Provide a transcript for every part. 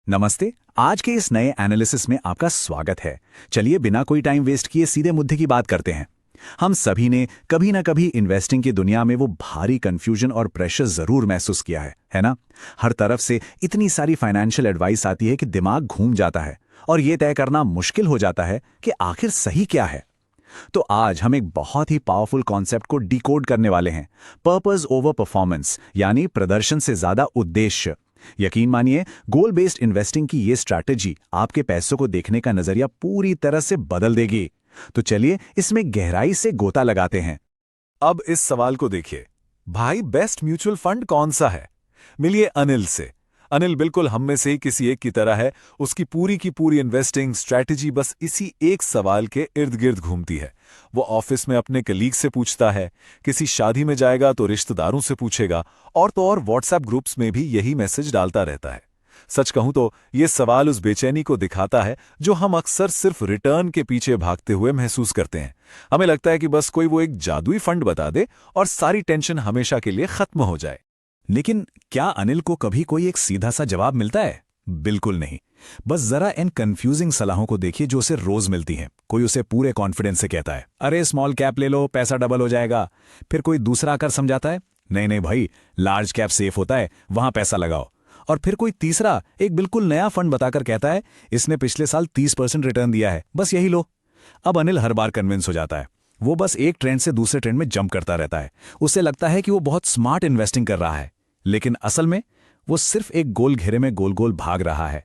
नमस्ते। आज के इस नए एनालिसिस में आपका स्वागत है। चलिए बिना कोई टाइम वेस्ट किए सीधे मुद्दे की बात करते हैं। हम सभी ने कभी ना कभी इन्वेस्टिंग की दुनिया में वो भारी कंफ्यूजन और प्रेशर जरूर महसूस किया है ना? हर तरफ से इतनी सारी फाइनेंशियल एडवाइस आती है कि दिमाग घूम जाता है और ये तय करना मुश्किल हो जाता है कि आखिर सही क्या है। तो आज हम एक बहुत ही पावरफुल कॉन्सेप्ट को डिकोड करने वाले हैं, पर्पस ओवर परफॉर्मेंस, यानी प्रदर्शन से ज्यादा उद्देश्य। यकीन मानिए, गोल बेस्ड इन्वेस्टिंग की ये स्ट्रैटेजी आपके पैसों को देखने का नजरिया पूरी तरह से बदल देगी। तो चलिए इसमें गहराई से गोता लगाते हैं। अब इस सवाल को देखिए, भाई बेस्ट म्यूचुअल फंड कौन सा है? मिलिए अनिल से। अनिल बिल्कुल हम में से ही किसी एक की तरह है। उसकी पूरी की पूरी इन्वेस्टिंग स्ट्रैटेजी बस इसी एक सवाल के इर्द गिर्द घूमती है। वो ऑफिस में अपने कलीग से पूछता है, किसी शादी में जाएगा तो रिश्तेदारों से पूछेगा, और तो और व्हाट्सएप ग्रुप्स में भी यही मैसेज डालता रहता है। सच कहूं तो ये सवाल उस बेचैनी को दिखाता है जो हम अक्सर सिर्फ रिटर्न के पीछे भागते हुए महसूस करते हैं। हमें लगता है कि बस कोई वो एक जादुई फंड बता दे और सारी टेंशन हमेशा के लिए खत्म हो जाए। लेकिन क्या अनिल को कभी कोई एक सीधा सा जवाब मिलता है? बिल्कुल नहीं। बस जरा इन कंफ्यूजिंग सलाहों को देखिए जो उसे रोज मिलती हैं। कोई उसे पूरे कॉन्फिडेंस से कहता है, अरे स्मॉल कैप ले लो, पैसा डबल हो जाएगा। फिर कोई दूसरा आकर समझाता है, नहीं नहीं भाई, लार्ज कैप सेफ होता है, वहां पैसा लगाओ। और फिर कोई तीसरा एक बिल्कुल नया फंड बताकर कहता है, इसने पिछले साल 30% रिटर्न दिया है, बस यही लो। अब अनिल हर बार कन्विंस हो जाता है। वो बस एक ट्रेंड से दूसरे ट्रेंड में जंप करता रहता है। उसे लगता है कि वो बहुत स्मार्ट इन्वेस्टिंग कर रहा है, लेकिन असल में वो सिर्फ एक गोल घेरे में गोल गोल भाग रहा है।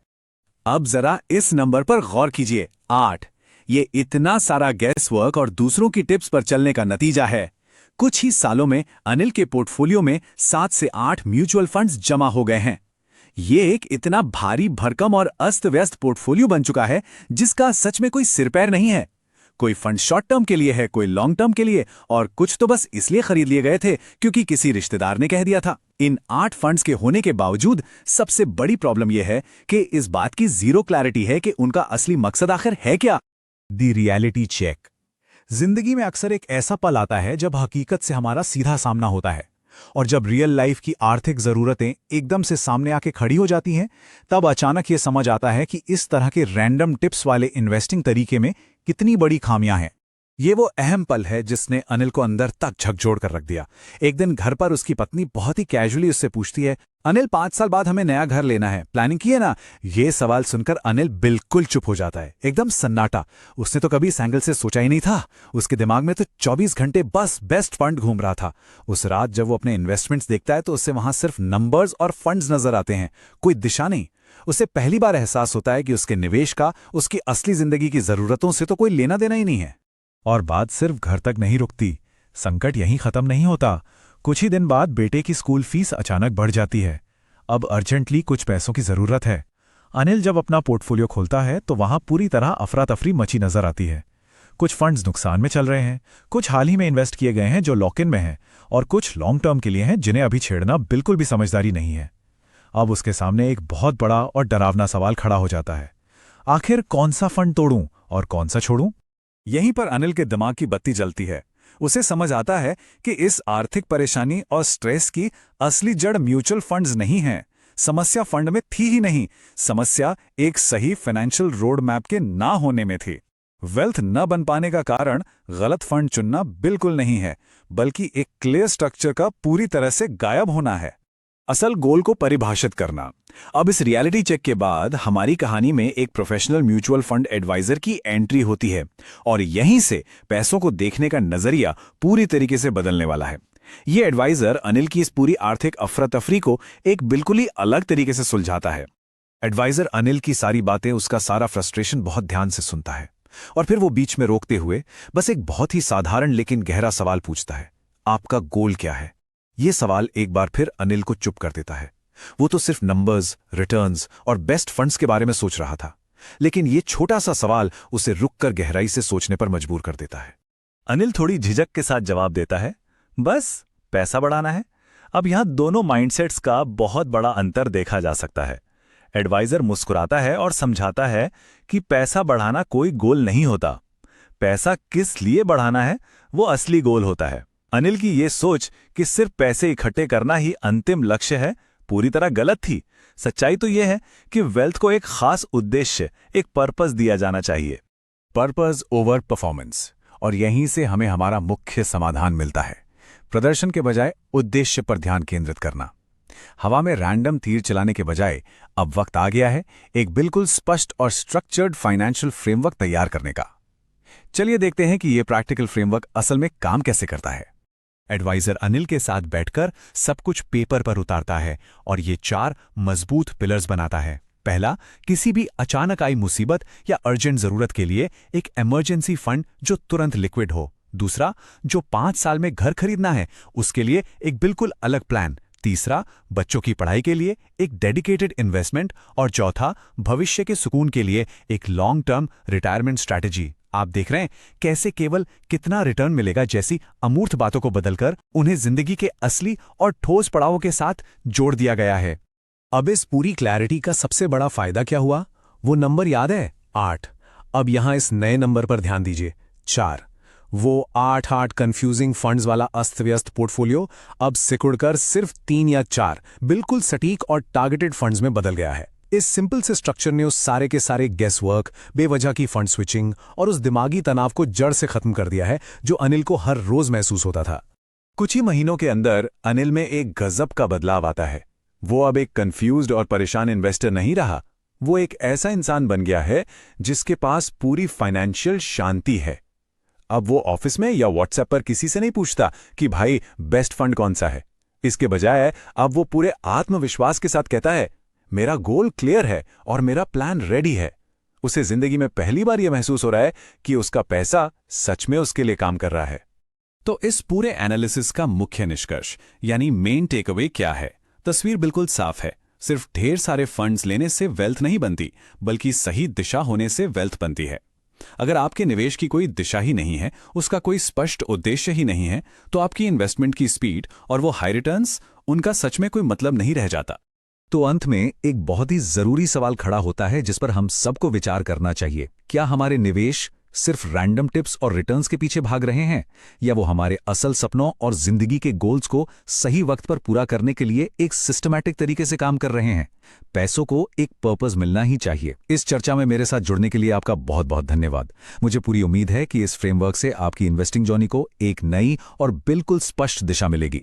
अब जरा इस नंबर पर गौर कीजिए, 8। ये इतना सारा गैस वर्क और दूसरों की टिप्स पर चलने का नतीजा है। कुछ ही सालों में अनिल के पोर्टफोलियो में 7 से 8 म्यूचुअल फंड्स जमा हो गए हैं। ये एक इतना भारी भरकम और अस्त व्यस्त पोर्टफोलियो बन चुका है जिसका सच में कोई सिर पैर नहीं है। कोई फंड शॉर्ट टर्म के लिए है, कोई लॉन्ग टर्म के लिए, और कुछ तो बस इसलिए खरीद लिए गए थे क्योंकि किसी रिश्तेदार ने कह दिया था। इन 8 फंड्स के होने के बावजूद सबसे बड़ी प्रॉब्लम यह है कि इस बात की जीरो क्लैरिटी है कि उनका असली मकसद आखिर है क्या। दी रियलिटी चेक। जिंदगी में अक्सर एक ऐसा पल आता है जब हकीकत से हमारा सीधा सामना होता है, और जब रियल लाइफ की आर्थिक जरूरतें एकदम से सामने आके खड़ी हो जाती हैं, तब अचानक ये समझ आता है कि इस तरह के रैंडम टिप्स वाले इन्वेस्टिंग तरीके में कितनी बड़ी खामियां हैं। ये वो अहम पल है जिसने अनिल को अंदर तक झकझोर कर रख दिया। एक दिन घर पर उसकी पत्नी बहुत ही कैजुअली उससे पूछती है, अनिल 5 साल बाद हमें नया घर लेना है, प्लानिंग की है ना? ये सवाल सुनकर अनिल बिल्कुल चुप हो जाता है, एकदम सन्नाटा। उसने तो कभी इस एंगल से सोचा ही नहीं था। उसके दिमाग में तो 24 घंटे बस बेस्ट फंड घूम रहा था। उस रात जब वो अपने इन्वेस्टमेंट्स देखता है तो उससे वहां सिर्फ नंबर्स और फंड्स नजर आते हैं, कोई दिशा नहीं। उसे पहली बार एहसास होता है कि उसके निवेश का उसकी असली जिंदगी की जरूरतों से तो कोई लेना देना ही नहीं है। और बात सिर्फ घर तक नहीं रुकती। संकट यहीं खत्म नहीं होता। कुछ ही दिन बाद बेटे की स्कूल फीस अचानक बढ़ जाती है। अब अर्जेंटली कुछ पैसों की जरूरत है। अनिल जब अपना पोर्टफोलियो खोलता है तो वहां पूरी तरह अफरा तफरी मची नजर आती है। कुछ फंड्स नुकसान में चल रहे हैं, कुछ हाल ही में इन्वेस्ट किए गए हैं जो लॉक इन में हैं, और कुछ लॉन्ग टर्म के लिए हैं जिन्हें अभी छेड़ना बिल्कुल भी समझदारी नहीं है। अब उसके सामने एक बहुत बड़ा और डरावना सवाल खड़ा हो जाता है, आखिर कौन सा फंड तोड़ूं और कौन सा छोड़ूं? यहीं पर अनिल के दिमाग की बत्ती जलती है। उसे समझ आता है कि इस आर्थिक परेशानी और स्ट्रेस की असली जड़ म्यूचुअल फंड्स नहीं है। समस्या फंड में थी ही नहीं, समस्या एक सही फाइनेंशियल रोड मैप के ना होने में थी। वेल्थ न बन पाने का कारण गलत फंड चुनना बिल्कुल नहीं है, बल्कि एक क्लियर स्ट्रक्चर का पूरी तरह से गायब होना है। असल गोल को परिभाषित करना। अब इस रियलिटी चेक के बाद हमारी कहानी में एक प्रोफेशनल म्यूचुअल फंड एडवाइजर की एंट्री होती है, और यहीं से पैसों को देखने का नजरिया पूरी तरीके से बदलने वाला है। ये एडवाइजर अनिल की इस पूरी आर्थिक अफरा तफरी को एक बिल्कुल ही अलग तरीके से सुलझाता है। एडवाइजर अनिल की सारी बातें, उसका सारा फ्रस्ट्रेशन बहुत ध्यान से सुनता है, और फिर वो बीच में रोकते हुए बस एक बहुत ही साधारण लेकिन गहरा सवाल पूछता है, आपका गोल क्या है? ये सवाल एक बार फिर अनिल को चुप कर देता है। वो तो सिर्फ नंबर्स, रिटर्न्स और बेस्ट फंड्स के बारे में सोच रहा था, लेकिन ये छोटा सा सवाल उसे रुककर गहराई से सोचने पर मजबूर कर देता है। अनिल थोड़ी झिझक के साथ जवाब देता है, बस पैसा बढ़ाना है। अब यहां दोनों माइंडसेट्स का बहुत बड़ा अंतर देखा जा सकता है। एडवाइजर मुस्कुराता है और समझाता है कि पैसा बढ़ाना कोई गोल नहीं होता, पैसा किस लिए बढ़ाना है वो असली गोल होता है। अनिल की ये सोच कि सिर्फ पैसे इकट्ठे करना ही अंतिम लक्ष्य है पूरी तरह गलत थी। सच्चाई तो यह है कि वेल्थ को एक खास उद्देश्य, एक पर्पस दिया जाना चाहिए। पर्पस ओवर परफॉर्मेंस, और यहीं से हमें हमारा मुख्य समाधान मिलता है। प्रदर्शन के बजाय उद्देश्य पर ध्यान केंद्रित करना। हवा में रैंडम तीर चलाने के बजाय अब वक्त आ गया है एक बिल्कुल स्पष्ट और स्ट्रक्चर्ड फाइनेंशियल फ्रेमवर्क तैयार करने का। चलिए देखते हैं कि यह प्रैक्टिकल फ्रेमवर्क असल में काम कैसे करता है। एडवाइजर अनिल के साथ बैठकर सब कुछ पेपर पर उतारता है और ये 4 मजबूत पिलर्स बनाता है। पहला, किसी भी अचानक आई मुसीबत या अर्जेंट जरूरत के लिए एक इमरजेंसी फंड जो तुरंत लिक्विड हो। दूसरा, जो 5 साल में घर खरीदना है उसके लिए एक बिल्कुल अलग प्लान। तीसरा, बच्चों की पढ़ाई के लिए एक डेडिकेटेड इन्वेस्टमेंट। और चौथा, भविष्य के सुकून के लिए एक लॉन्ग टर्म रिटायरमेंट स्ट्रैटेजी। आप देख रहे हैं कैसे केवल कितना रिटर्न मिलेगा जैसी अमूर्त बातों को बदलकर उन्हें जिंदगी के असली और ठोस पड़ावों के साथ जोड़ दिया गया है। अब इस पूरी क्लैरिटी का सबसे बड़ा फायदा क्या हुआ? वो नंबर याद है? 8। अब यहां इस नए नंबर पर ध्यान दीजिए, 4। वो 8 कंफ्यूजिंग फंड्स वाला अस्त व्यस्त पोर्टफोलियो अब सिकुड़कर सिर्फ 3 या 4 बिल्कुल सटीक और टारगेटेड फंड्स में बदल गया है। इस सिंपल से स्ट्रक्चर ने उस सारे के सारे गेस वर्क, बेवजह की फंड स्विचिंग और उस दिमागी तनाव को जड़ से खत्म कर दिया है जो अनिल को हर रोज महसूस होता था। कुछ ही महीनों के अंदर अनिल में एक गजब का बदलाव आता है। वो अब एक कंफ्यूज्ड और परेशान इन्वेस्टर नहीं रहा। वो एक ऐसा इंसान बन गया है जिसके पास पूरी फाइनेंशियल शांति है। अब वो ऑफिस में या व्हाट्सएप पर किसी से नहीं पूछता कि भाई बेस्ट फंड कौन सा है। इसके बजाय अब वो पूरे आत्मविश्वास के साथ कहता है, मेरा गोल क्लियर है और मेरा प्लान रेडी है। उसे जिंदगी में पहली बार यह महसूस हो रहा है कि उसका पैसा सच में उसके लिए काम कर रहा है। तो इस पूरे एनालिसिस का मुख्य निष्कर्ष यानी मेन टेकअवे क्या है? तस्वीर बिल्कुल साफ है। सिर्फ ढेर सारे फंड्स लेने से वेल्थ नहीं बनती, बल्कि सही दिशा होने से वेल्थ बनती है। अगर आपके निवेश की कोई दिशा ही नहीं है, उसका कोई स्पष्ट उद्देश्य ही नहीं है, तो आपकी इन्वेस्टमेंट की स्पीड और वो हाई रिटर्न्स, उनका सच में कोई मतलब नहीं रह जाता। तो अंत में एक बहुत ही जरूरी सवाल खड़ा होता है जिस पर हम सबको विचार करना चाहिए। क्या हमारे निवेश सिर्फ रैंडम टिप्स और रिटर्न्स के पीछे भाग रहे हैं, या वो हमारे असल सपनों और जिंदगी के गोल्स को सही वक्त पर पूरा करने के लिए एक सिस्टमैटिक तरीके से काम कर रहे हैं? पैसों को एक पर्पस मिलना ही चाहिए। इस चर्चा में मेरे साथ जुड़ने के लिए आपका बहुत बहुत धन्यवाद। मुझे पूरी उम्मीद है कि इस फ्रेमवर्क से आपकी इन्वेस्टिंग जर्नी को एक नई और बिल्कुल स्पष्ट दिशा मिलेगी।